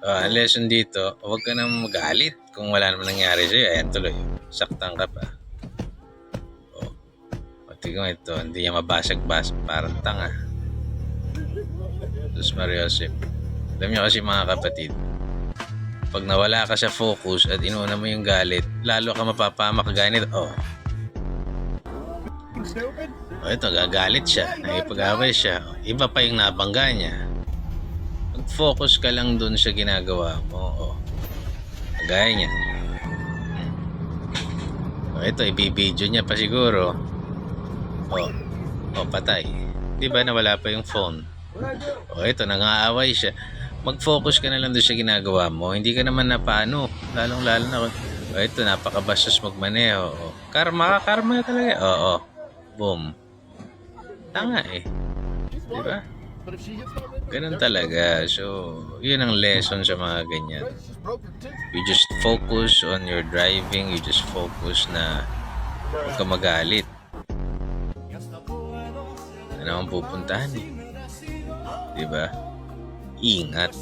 Ang lesson dito, huwag ka nang magalit kung wala naman nangyari sa'yo. Ayan tuloy, saktan ka pa. Tingnan ito, hindi niya mabasag-basag, parang tanga. Diyos Maria Joseph. Alam niyo kasi mga kapatid, pag nawala ka sa focus at inuna mo yung galit, lalo ka mapapamak ganito. Ito, gagalit siya, nakipag-away siya. Iba pa yung nabangga niya. Mag-focus ka lang dun sa ginagawa mo. Kagaya niya. Ito, ibibidyo niya pa siguro. Patay. Di ba nawala pa yung phone? Ito, nang-aaway siya. Mag-focus ka na lang doon sa ginagawa mo. Hindi ka naman napaano. Lalong-lalo na. Ito, napakabastos magmaneho. Karma talaga. Boom. Tanga eh. Di ba? Ganun talaga. So, yun ang lesson sa mga ganyan. You just focus on your driving. You just focus na huwag ka magalit. Ano ang pupuntahan eh. Diba? Ingat.